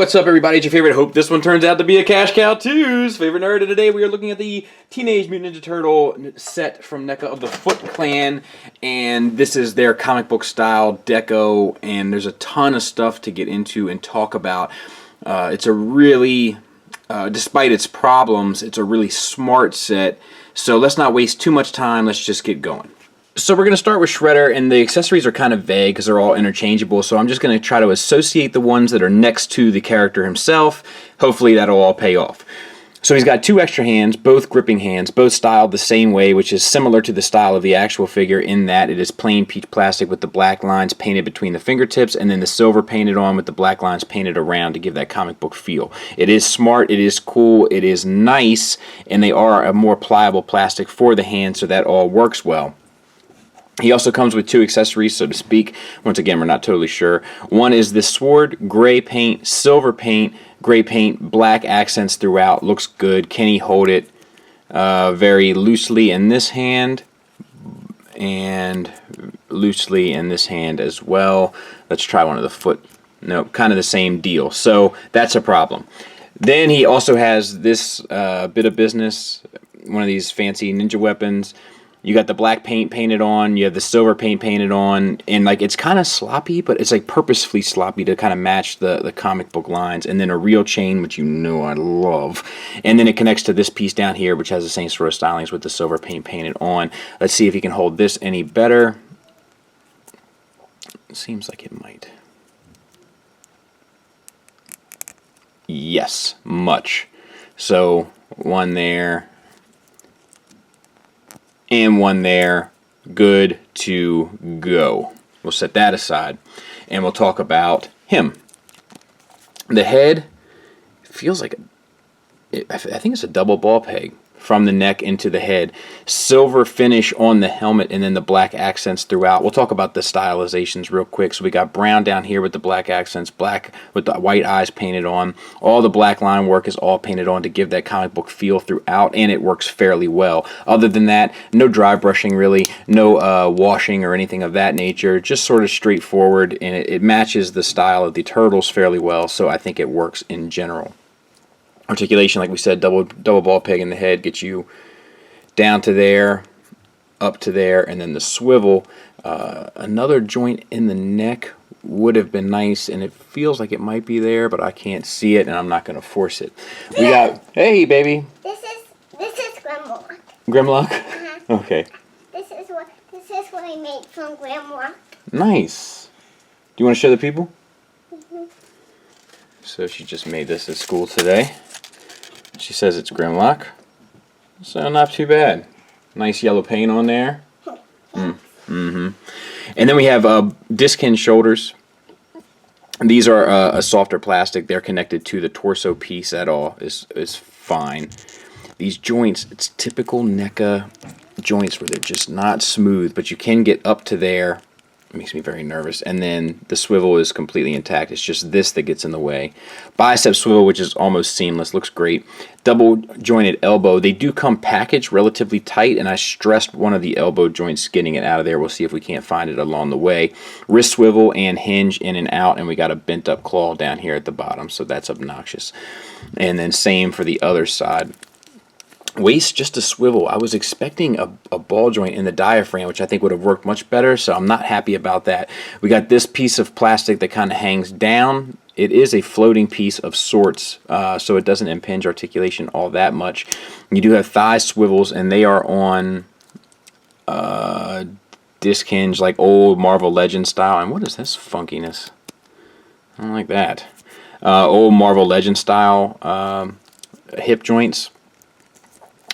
What's up, everybody? It's your favorite. Hope this one turns out to be a cash cow too's favorite nerd. And today we are looking at the Teenage Mutant Ninja Turtle set from NECA of the Foot Clan, and this is their comic book style deco. And there's a ton of stuff to get into and talk about. It's a really, despite its problems, it's a really smart set. So let's not waste too much time. Let's just get going. So we're going to start with Shredder, and the accessories are kind of vague because they're all interchangeable, so I'm just going to try to associate the ones that are next to the character himself. Hopefully that'll all pay off. So he's got two extra hands, both gripping hands, both styled the same way, which is similar to the style of the actual figure in that it is plain peach plastic with the black lines painted between the fingertips and then the silver painted on with the black lines painted around to give that comic book feel. It is smart, it is cool, it is nice, and they are a more pliable plastic for the hand, so that all works well. He also comes with two accessories, so to speak. Once again, we're not totally sure. One is this sword, gray paint, silver paint, gray paint, black accents throughout. Looks good. Can he hold it very loosely in this hand and loosely in this hand as well? Let's try one of the foot. Nope, kind of the same deal. So that's a problem. Then he also has this bit of business, one of these fancy ninja weapons. You got the black paint painted on, you have the silver paint painted on, and like it's kind of sloppy, but it's like purposefully sloppy to kind of match the comic book lines. And then a real chain, which you know I love. And then it connects to this piece down here, which has the same sort of stylings with the silver paint painted on. Let's see if he can hold this any better. It seems like it might. Yes, much. So one there. And one there, good to go. We'll set that aside, and we'll talk about him. The head feels like, I think it's a double ball peg from the neck into the head. Silver finish on the helmet, and then the black accents throughout. We'll talk about the stylizations real quick. So we got brown down here with the black accents, black with the white eyes painted on. All the black line work is all painted on to give that comic book feel throughout, and it works fairly well. Other than that, no dry brushing really, no washing or anything of that nature. Just sort of straightforward, and it matches the style of the Turtles fairly well, so I think it works in general. Articulation, like we said, double ball peg in the head gets you down to there, up to there, and then the swivel. Another joint in the neck would have been nice, and it feels like it might be there, but I can't see it, and I'm not going to force it. We got, hey, baby. This is Grimlock. Grimlock? Uh-huh. Okay. This is what I made from Grimlock. Nice. Do you want to show the people? Mm-hmm. So she just made this at school today. She says it's Grimlock, so not too bad. Nice yellow paint on there. Mm-hmm. And then we have disc hinge shoulders. These are a softer plastic. They're connected to the torso piece. That all is fine. These joints, it's typical NECA joints where they're just not smooth, but you can get up to there. It makes me very nervous. And then the swivel is completely intact. It's just this that gets in the way. Bicep swivel, which is almost seamless, looks great. Double jointed elbow. They do come packaged relatively tight, and I stressed one of the elbow joints getting it out of there. We'll see if we can't find it along the way. Wrist swivel and hinge in and out, and we got a bent up claw down here at the bottom, so that's obnoxious. And then same for the other side. Waist just a swivel. I was expecting a ball joint in the diaphragm, which I think would have worked much better, so I'm not happy about that. We got this piece of plastic that kind of hangs down. It is a floating piece of sorts, so it doesn't impinge articulation all that much. You do have thigh swivels, and they are on disc hinge, like old Marvel Legends style. And what is this funkiness? I don't like that. Old Marvel Legends style hip joints.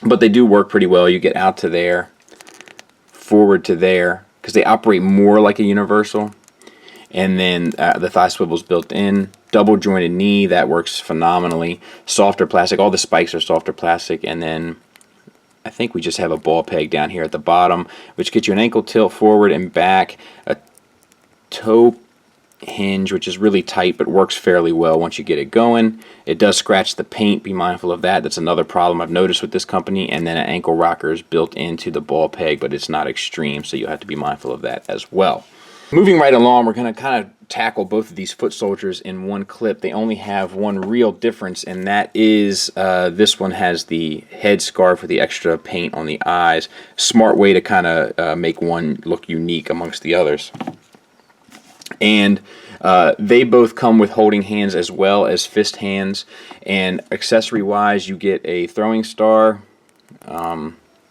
But they do work pretty well. You get out to there, forward to there, because they operate more like a universal. And then the thigh swivel's built in. Double jointed knee, that works phenomenally. Softer plastic, all the spikes are softer plastic. And then I think we just have a ball peg down here at the bottom, which gets you an ankle tilt forward and back, a toe hinge, which is really tight but works fairly well once you get it going. It does scratch the paint, be mindful of that. That's another problem I've noticed with this company. And then an ankle rocker is built into the ball peg, but it's not extreme, so you'll have to be mindful of that as well. Moving right along, we're going to kind of tackle both of these foot soldiers in one clip. They only have one real difference, and that is this one has the head scarf with the extra paint on the eyes. Smart way to kind of make one look unique amongst the others. And they both come with holding hands as well as fist hands. And accessory wise, you get a throwing star.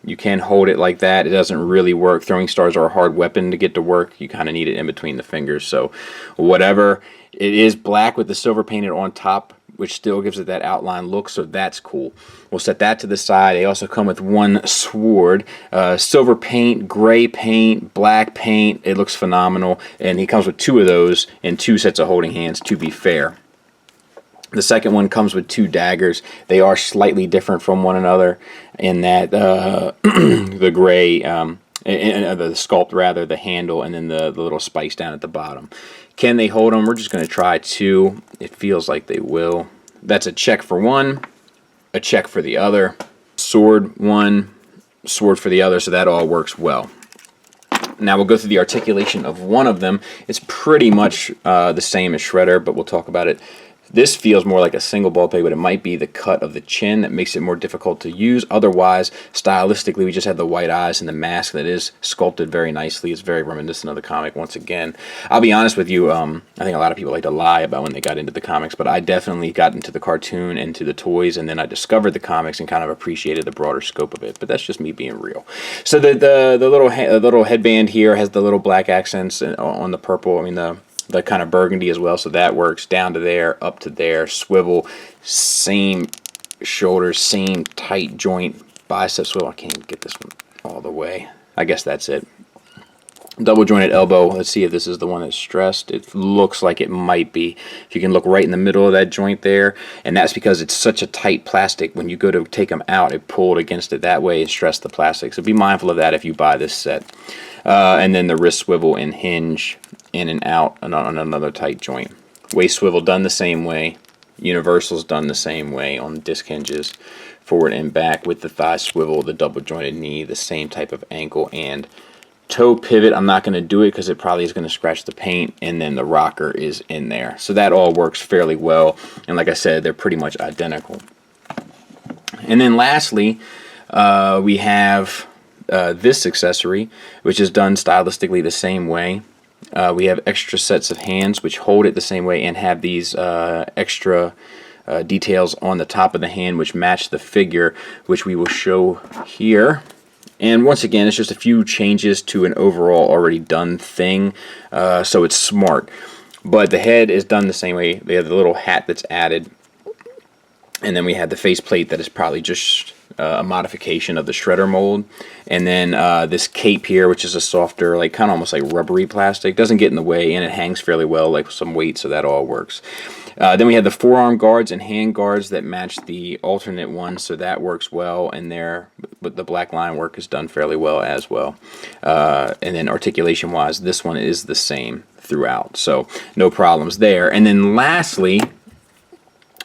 You can hold it like that. It doesn't really work. Throwing stars are a hard weapon to get to work. You kind of need it in between the fingers. So whatever. It is black with the silver painted on top, which still gives it that outline look, so that's cool. We'll set that to the side. They also come with one sword. Silver paint, gray paint, black paint. It looks phenomenal. And he comes with two of those and two sets of holding hands, to be fair. The second one comes with two daggers. They are slightly different from one another in that the gray, the sculpt rather, the handle, and then the little spikes down at the bottom. Can they hold them? We're just going to try two. It feels like they will. That's a check for one, a check for the other. Sword one, sword for the other, so that all works well. Now we'll go through the articulation of one of them. It's pretty much the same as Shredder, but we'll talk about it. This feels more like a single ball peg, but it might be the cut of the chin that makes it more difficult to use. Otherwise, stylistically, we just have the white eyes and the mask that is sculpted very nicely. It's very reminiscent of the comic once again. I'll be honest with you, I think a lot of people like to lie about when they got into the comics, but I definitely got into the cartoon, into the toys, and then I discovered the comics and kind of appreciated the broader scope of it. But that's just me being real. So the little headband here has the little black accents on the purple. I mean, the kind of burgundy as well, so that works. Down to there, up to there, swivel, same shoulders, same tight joint, bicep swivel. I can't even get this one all the way. I guess that's it. Double jointed elbow. Let's see if this is the one that's stressed. It looks like it might be. If you can look right in the middle of that joint there, and that's because it's such a tight plastic. When you go to take them out, it pulled against it that way and stressed the plastic. So be mindful of that if you buy this set. And then the wrist swivel and hinge in and out on another tight joint. Waist swivel done the same way. Universal's done the same way on disc hinges. Forward and back with the thigh swivel, the double jointed knee, the same type of ankle and toe pivot. I'm not going to do it because it probably is going to scratch the paint, and then the rocker is in there. So that all works fairly well, and like I said, they're pretty much identical. And then lastly, we have this accessory, which is done stylistically the same way. We have extra sets of hands which hold it the same way and have these extra details on the top of the hand which match the figure, which we will show here. And once again, it's just a few changes to an overall already done thing, so it's smart. But the head is done the same way. They have the little hat that's added, and then we have the faceplate that is probably just a modification of the Shredder mold. And then this cape here, which is a softer, like kind of almost like rubbery plastic, doesn't get in the way, and it hangs fairly well, like some weight, so that all works. Then we have the forearm guards and hand guards that match the alternate one, so that works well. And there, but the black line work is done fairly well as well. And then articulation wise, this one is the same throughout, so no problems there. And then lastly,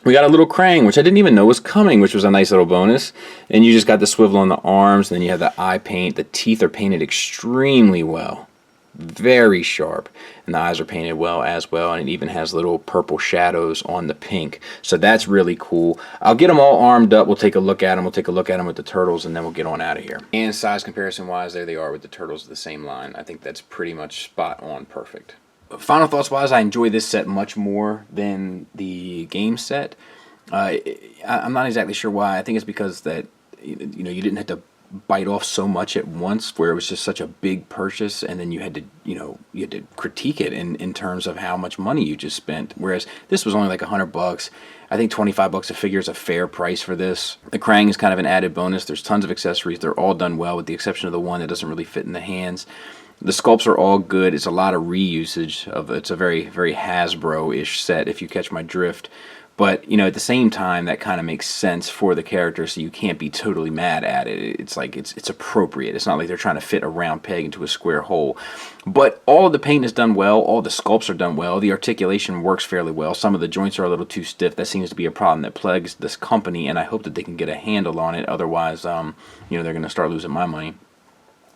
we got a little Krang, which I didn't even know was coming, which was a nice little bonus. And you just got the swivel on the arms, and then you have the eye paint. The teeth are painted extremely well. Very sharp. And the eyes are painted well as well, and it even has little purple shadows on the pink. So that's really cool. I'll get them all armed up. We'll take a look at them. We'll take a look at them with the turtles, and then we'll get on out of here. And size comparison-wise, there they are with the turtles of the same line. I think that's pretty much spot on perfect. Final thoughts wise, I enjoy this set much more than the game set. I'm not exactly sure why. I think it's because that you didn't have to bite off so much at once, where it was just such a big purchase, and then you had to critique it in terms of how much money you just spent. Whereas this was only like $100. I think $25 a figure is a fair price for this. The Krang is kind of an added bonus. There's tons of accessories. They're all done well, with the exception of the one that doesn't really fit in the hands. The sculpts are all good. It's a lot of reusage of. It's a very, very Hasbro-ish set, if you catch my drift. But at the same time, that kind of makes sense for the character, so you can't be totally mad at it. It's like it's appropriate. It's not like they're trying to fit a round peg into a square hole. But all of the paint is done well. All the sculpts are done well. The articulation works fairly well. Some of the joints are a little too stiff. That seems to be a problem that plagues this company, and I hope that they can get a handle on it. Otherwise, they're going to start losing my money.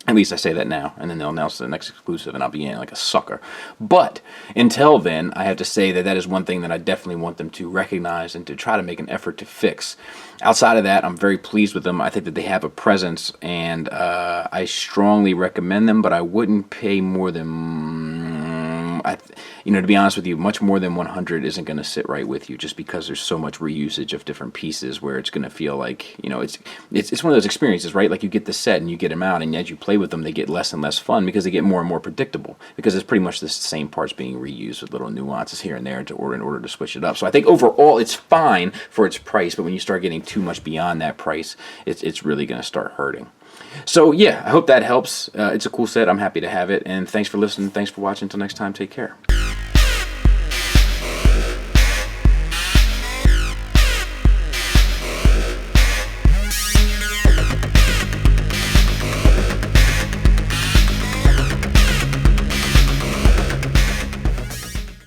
At least I say that now, and then they'll announce the next exclusive, and I'll be in like a sucker. But until then, I have to say that that is one thing that I definitely want them to recognize and to try to make an effort to fix. Outside of that, I'm very pleased with them. I think that they have a presence, and I strongly recommend them, but I wouldn't pay more than... to be honest with you, much more than 100 isn't going to sit right with you, just because there's so much reusage of different pieces where it's going to feel like, it's one of those experiences, right? Like you get the set and you get them out, and as you play with them, they get less and less fun because they get more and more predictable, because it's pretty much the same parts being reused with little nuances here and there in order to switch it up. So I think overall it's fine for its price, but when you start getting too much beyond that price, it's really going to start hurting. So yeah, I hope that helps. It's a cool set. I'm happy to have it, and thanks for listening. Thanks for watching. Until next time, take care.